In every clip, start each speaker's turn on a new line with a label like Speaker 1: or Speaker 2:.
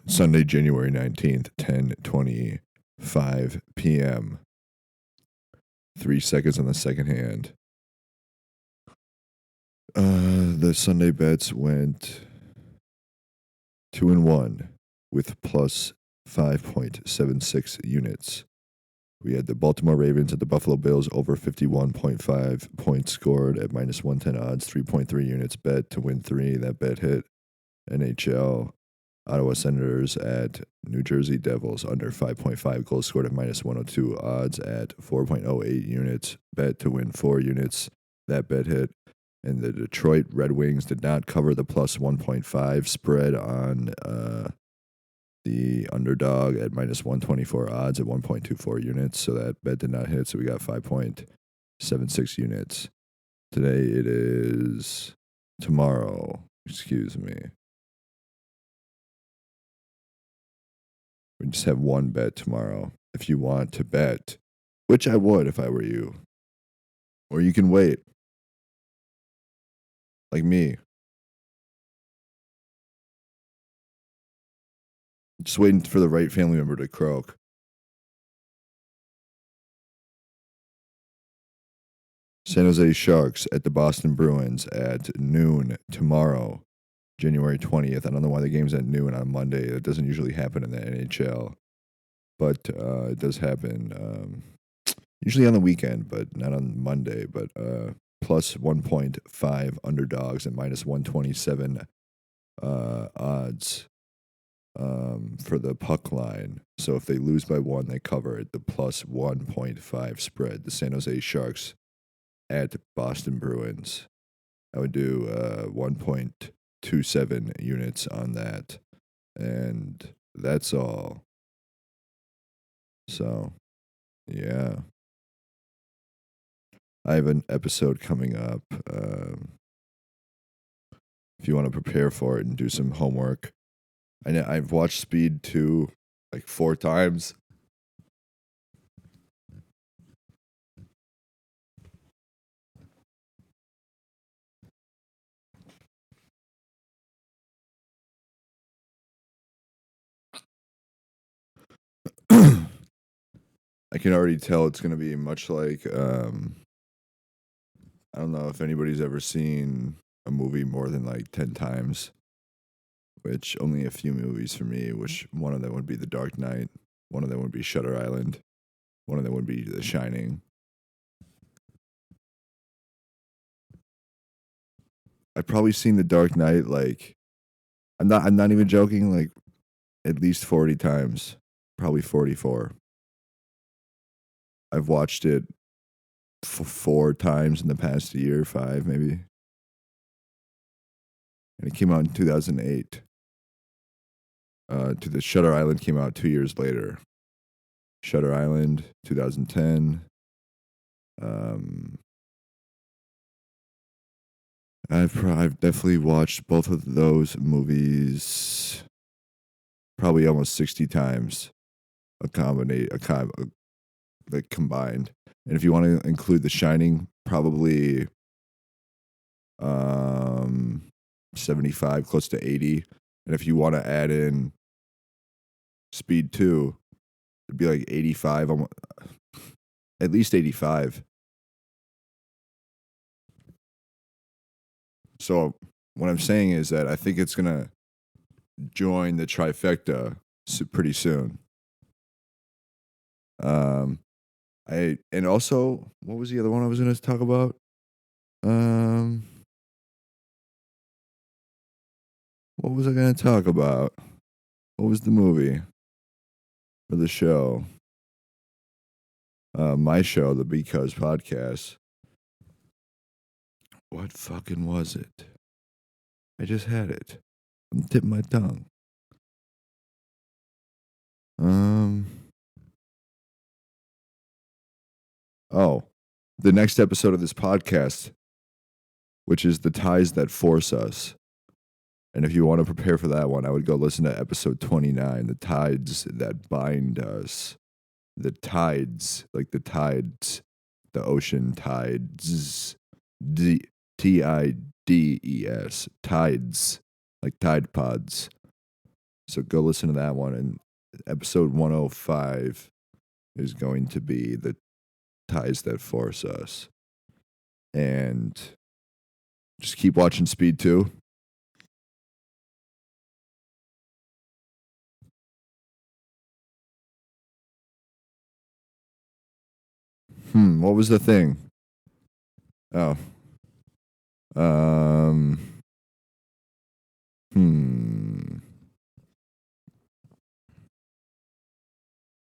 Speaker 1: Sunday, January 19th, 10:25 p.m. 3 seconds on the second hand. The Sunday bets went 2-1 with plus 5.76 units. We had the Baltimore Ravens and the Buffalo Bills over 51.5 points scored at minus 110 odds, 3.3 units bet to win 3. That bet hit. NHL, Ottawa Senators at New Jersey Devils under 5.5 goals scored at minus 102 odds at 4.08 units bet to win 4 units. That bet hit. And the Detroit Red Wings did not cover the plus 1.5 spread on the underdog at minus 124 odds at 1.24 units. So that bet did not hit. So we got 5.76 units. Today it is tomorrow. Excuse me. We just have one bet tomorrow. If you want to bet, which I would if I were you. Or you can wait. Like me. Just waiting for the right family member to croak. San Jose Sharks at the Boston Bruins at noon tomorrow, January 20th. I don't know why the game's at noon on Monday. That doesn't usually happen in the NHL. But it does happen usually on the weekend, but not on Monday. But plus 1.5 underdogs and minus 127 odds for the puck line. So if they lose by 1, they cover it. The plus 1.5 spread. The San Jose Sharks at Boston Bruins. I would do 1.27 units on that. And that's all. So, yeah. I have an episode coming up. If you want to prepare for it and do some homework. I've watched Speed 2 like 4 times. I can already tell it's going to be much like, I don't know if anybody's ever seen a movie more than like 10 times, which only a few movies for me, which one of them would be The Dark Knight, one of them would be Shutter Island, one of them would be The Shining. I've probably seen The Dark Knight like, I'm not even joking, like at least 40 times, probably 44. I've watched it 4 times in the past year, 5 maybe. And it came out in 2008. To the Shutter Island came out 2 years later. Shutter Island, 2010. I've definitely watched both of those movies probably almost 60 times. Like combined. And if you want to include The Shining, probably 75, close to 80. And if you want to add in Speed 2, it'd be like 85, at least 85. So what I'm saying is that I think it's going to join the trifecta pretty soon. And also, what was the other one I was going to talk about? What was I going to talk about? What was the movie or the show? My show, the Because Podcast. What fucking was it? I just had it. I'm tipping my tongue. Oh, the next episode of this podcast, which is The Ties That Force Us. And if you want to prepare for that one, I would go listen to episode 29, The Tides That Bind Us. The tides, like the tides, the ocean tides, Tides, tides, like Tide Pods. So go listen to that one. And episode 105 is going to be the ties that force us. And just keep watching Speed 2. What was the thing? Oh.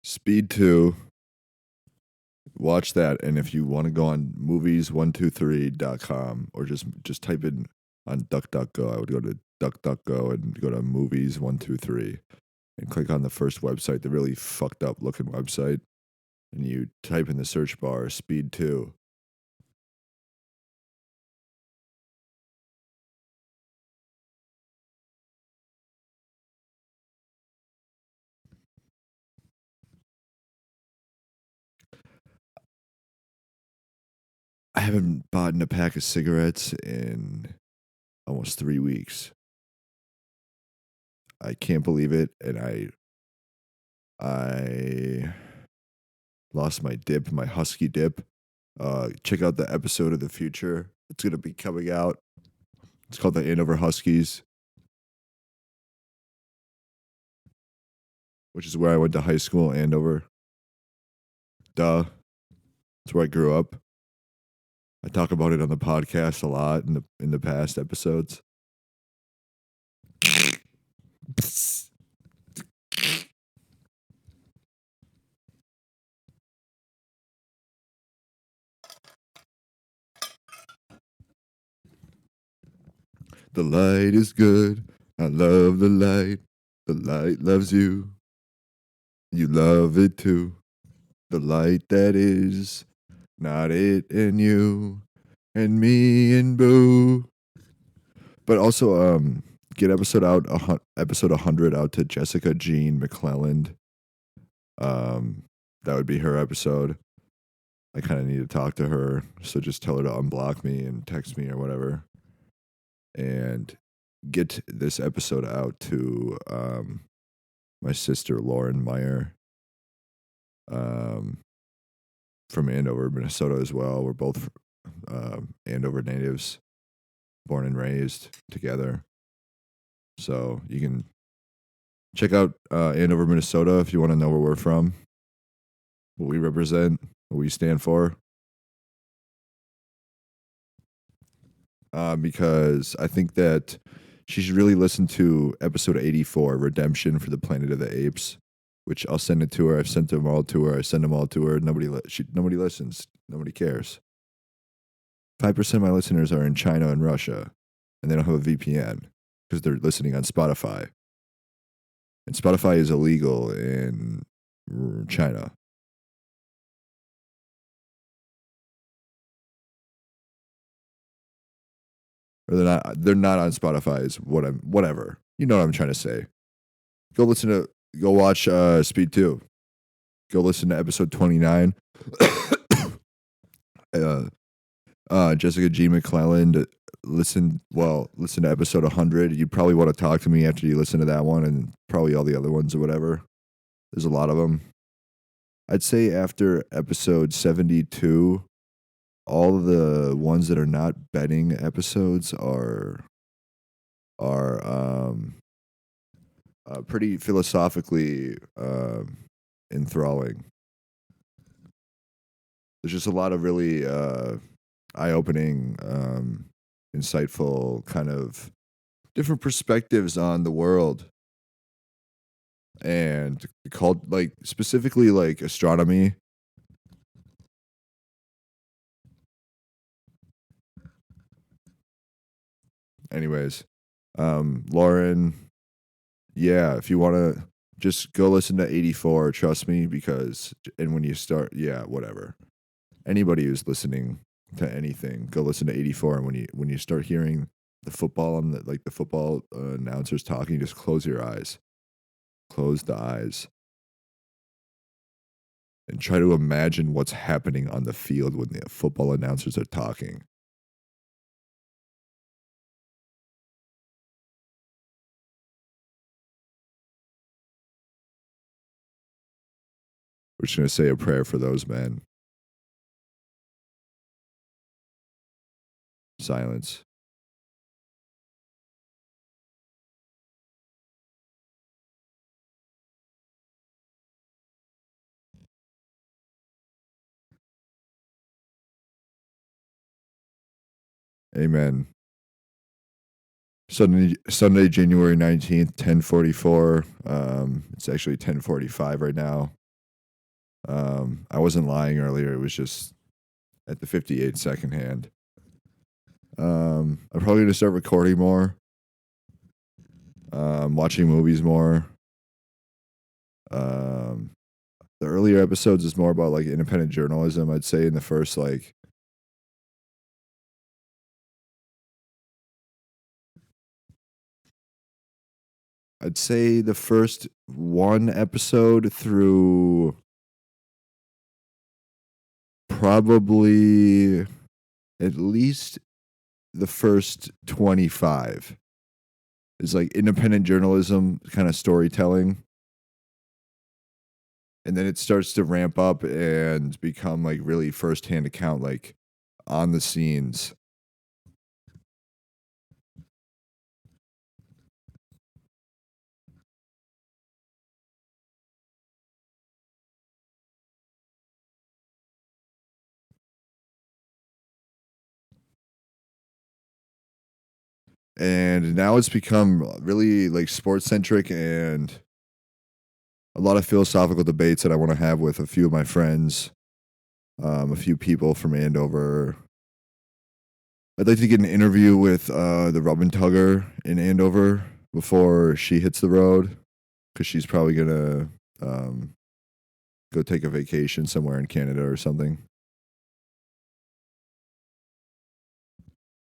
Speaker 1: Speed 2. Watch that, and if you want to go on movies123.com or just type in on DuckDuckGo, I would go to DuckDuckGo and go to movies123 and click on the first website, the really fucked up looking website, and you type in the search bar Speed 2. I haven't bought a pack of cigarettes in almost 3 weeks. I can't believe it, and I lost my dip, my husky dip. Check out the episode of the future. It's gonna be coming out. It's called the Andover Huskies, which is where I went to high school, Andover. Duh. That's where I grew up. I talk about it on the podcast a lot in the past episodes. The light is good. I love the light. The light loves you. You love it too. The light that is not it and you and me and Boo. But also, get episode 100 out to Jessica Jean McClelland. That would be her episode. I kind of need to talk to her, so just tell her to unblock me and text me or whatever. And get this episode out to my sister Lauren Meyer, from Andover, Minnesota as well. We're both Andover natives, born and raised together. So you can check out Andover, Minnesota if you want to know where we're from, what we represent, what we stand for. Because I think that she should really listen to episode 84, Redemption for the Planet of the Apes, which I'll send it to her. I've sent them all to her. I send them all to her. Nobody listens. Nobody cares. 5% of my listeners are in China and Russia, and they don't have a VPN because they're listening on Spotify. And Spotify is illegal in China. Or they're not on Spotify is whatever. You know what I'm trying to say. Go watch Speed 2. Go listen to episode 29. Jessica G. McClelland. Listen to episode 100. You'd probably want to talk to me after you listen to that one and probably all the other ones or whatever. There's a lot of them. I'd say after episode 72, all of the ones that are not betting episodes are pretty philosophically enthralling. There's just a lot of really eye-opening, insightful kind of different perspectives on the world and called like specifically like astronomy. Anyways, Lauren, yeah, if you want to just go listen to 84, trust me, because and when you start, yeah, whatever. Anybody who's listening to anything, go listen to 84, and when you start hearing the football and the football announcers talking, just close your eyes. Close the eyes. And try to imagine what's happening on the field when the football announcers are talking. We're just going to say a prayer for those men. Silence. Amen. Sunday, January 19th, 10:44. It's actually 10:45 right now. I wasn't lying earlier. It was just at the 58-second hand. I'm probably going to start recording more, watching movies more. The earlier episodes is more about like independent journalism. I'd say in the first like I'd say the first one episode through probably at least the first 25 is like independent journalism kind of storytelling. And then it starts to ramp up and become like really firsthand account, like on the scenes. And now it's become really like sports centric and a lot of philosophical debates that I want to have with a few of my friends, a few people from Andover. I'd like to get an interview with the Robin Tugger in Andover before she hits the road, because she's probably gonna go take a vacation somewhere in Canada or something.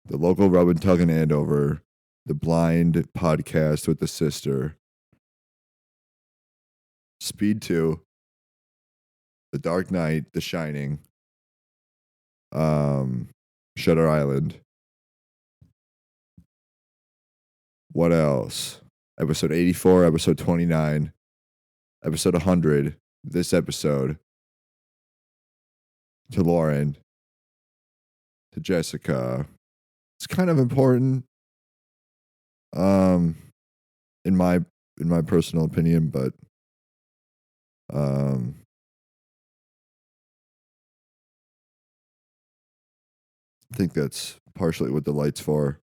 Speaker 1: The local Robin Tug in Andover, the Blind podcast with the sister, Speed 2, The Dark Knight, The Shining, Shutter Island. What else? Episode 84, episode 29, episode 100, this episode, to Lauren, to Jessica. It's kind of important, in my personal opinion, but I think that's partially what the light's for.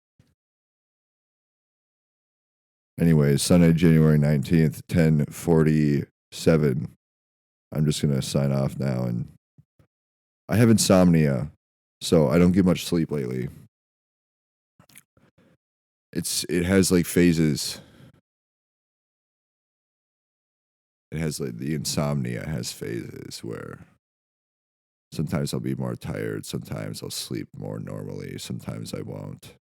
Speaker 1: Anyways, Sunday, January 19th, 10:47. I'm just going to sign off now. And I have insomnia, so I don't get much sleep lately. It has like phases. It has like the insomnia has phases where sometimes I'll be more tired, sometimes I'll sleep more normally, sometimes I won't.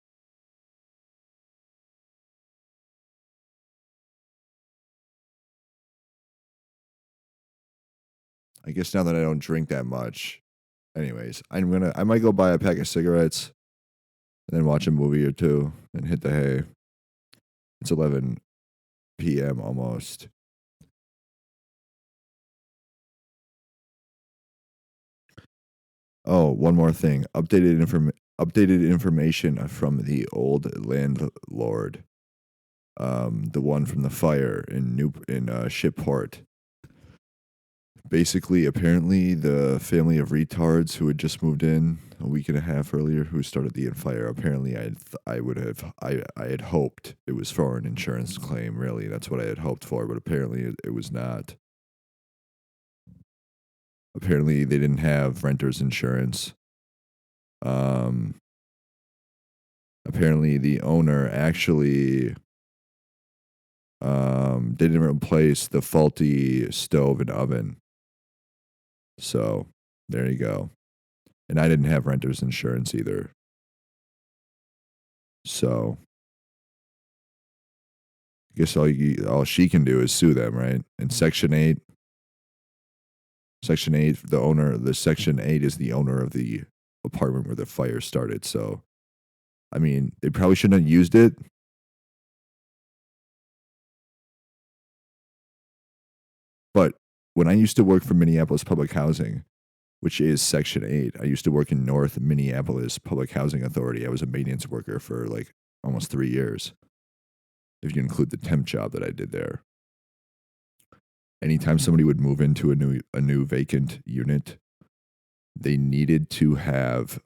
Speaker 1: I guess now that I don't drink that much. Anyways, I might go buy a pack of cigarettes and then watch a movie or two and hit the hay. It's 11 p.m. almost. Oh, one more thing. Updated information from the old landlord. The one from the fire in Shipport. Basically, apparently, the family of retards who had just moved in a week and a half earlier, who started the fire. Apparently, I had hoped it was for an insurance claim. Really, that's what I had hoped for. But apparently, it was not. Apparently, they didn't have renters insurance. Apparently, the owner actually didn't replace the faulty stove and oven. So there you go. And I didn't have renter's insurance either. So I guess all she can do is sue them, right? And Section 8, Section 8 is the owner of the apartment where the fire started. So, I mean, they probably shouldn't have used it. But when I used to work for Minneapolis Public Housing, which is Section 8, I used to work in North Minneapolis Public Housing Authority. I was a maintenance worker for like almost 3 years, if you include the temp job that I did there. Anytime somebody would move into a new vacant unit, they needed to have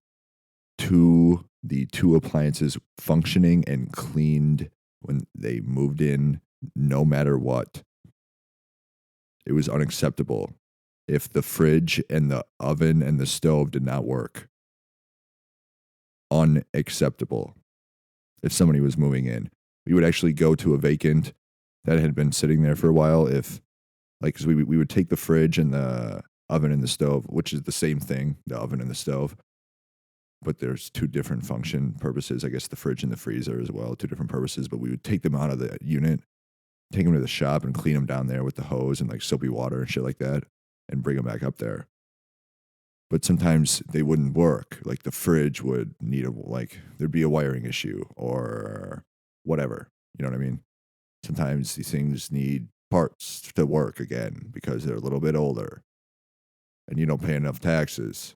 Speaker 1: the two appliances functioning and cleaned when they moved in, no matter what. It was unacceptable if the fridge and the oven and the stove did not work. Unacceptable. If somebody was moving in, we would actually go to a vacant that had been sitting there for a while. If like, cause we would take the fridge and the oven and the stove, which is the same thing, the oven and the stove, but there's two different function purposes. I guess the fridge and the freezer as well, two different purposes. But we would take them out of the unit, take them to the shop and clean them down there with the hose and like soapy water and shit like that, and bring them back up there. But sometimes they wouldn't work. Like the fridge would need there'd be a wiring issue or whatever. You know what I mean? Sometimes these things need parts to work again because they're a little bit older and you don't pay enough taxes.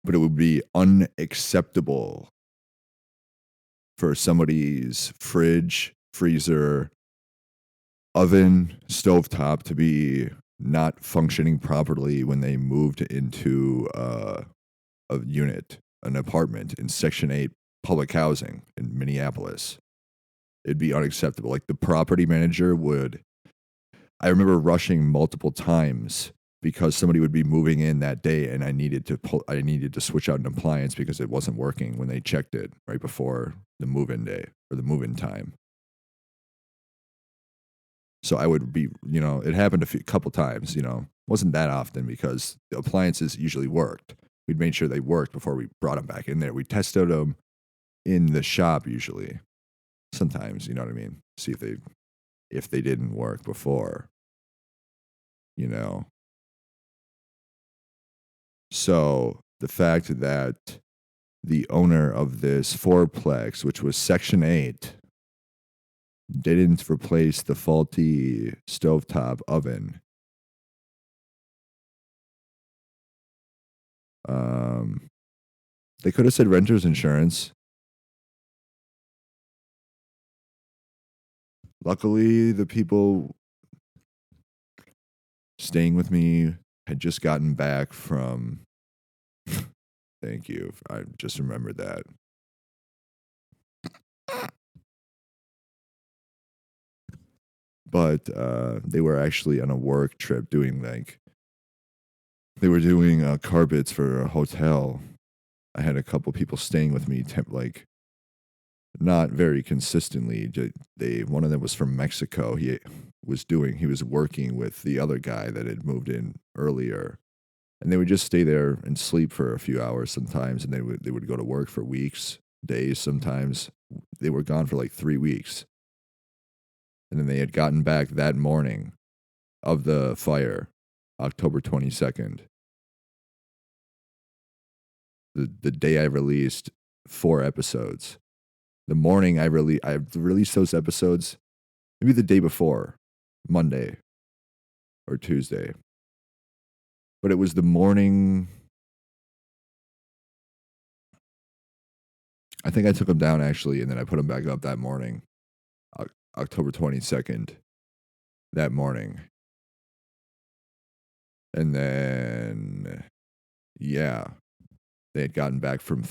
Speaker 1: But it would be unacceptable for somebody's fridge, freezer, oven, stovetop to be not functioning properly when they moved into a unit, an apartment in Section 8 public housing in Minneapolis. It'd be unacceptable. Like the property manager would, I remember rushing multiple times because somebody would be moving in that day and I needed to switch out an appliance because it wasn't working when they checked it right before the move-in day or the move-in time. So I would be, it happened a couple times, wasn't that often because the appliances usually worked. We'd made sure they worked before we brought them back in there. We tested them in the shop usually. Sometimes, you know what I mean? See if they didn't work before, So the fact that the owner of this fourplex, which was Section 8, didn't replace the faulty stovetop oven. They could have said renter's insurance. Luckily, the people staying with me had just gotten back from. Thank you. I just remembered that. But they were actually on a work trip doing they were doing carpets for a hotel. I had a couple people staying with me, not very consistently. One of them was from Mexico. He was working with the other guy that had moved in earlier, and they would just stay there and sleep for a few hours sometimes, and they would go to work for weeks, days sometimes. They were gone for like 3 weeks, and then they had gotten back that morning of the fire, October 22nd. The day I released 4 episodes. The morning I released those episodes, maybe the day before, Monday or Tuesday. But it was the morning. I think I took them down actually, and then I put them back up that morning, October 22nd, that morning. And then, yeah, they had gotten back from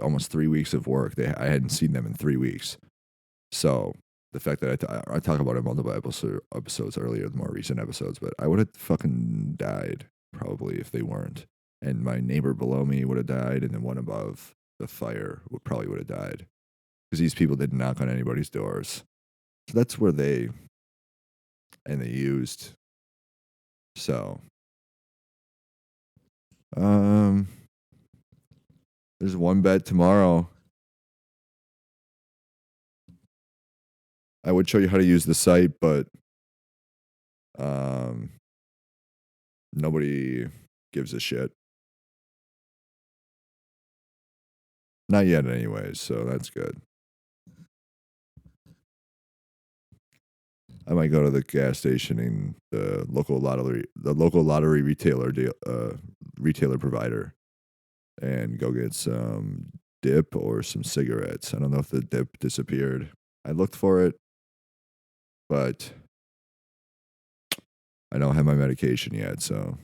Speaker 1: almost 3 weeks of work. I hadn't seen them in 3 weeks. So the fact that I talk about it in multiple episodes earlier, the more recent episodes, but I would have fucking died probably if they weren't. And my neighbor below me would have died, and then one above the fire probably would have died because these people didn't knock on anybody's doors. So that's where they used. So, there's one bet tomorrow. I would show you how to use the site, but nobody gives a shit. Not yet anyways, so that's good. I might go to the gas station and the local lottery retailer provider, and go get some dip or some cigarettes. I don't know if the dip disappeared. I looked for it, but I don't have my medication yet, so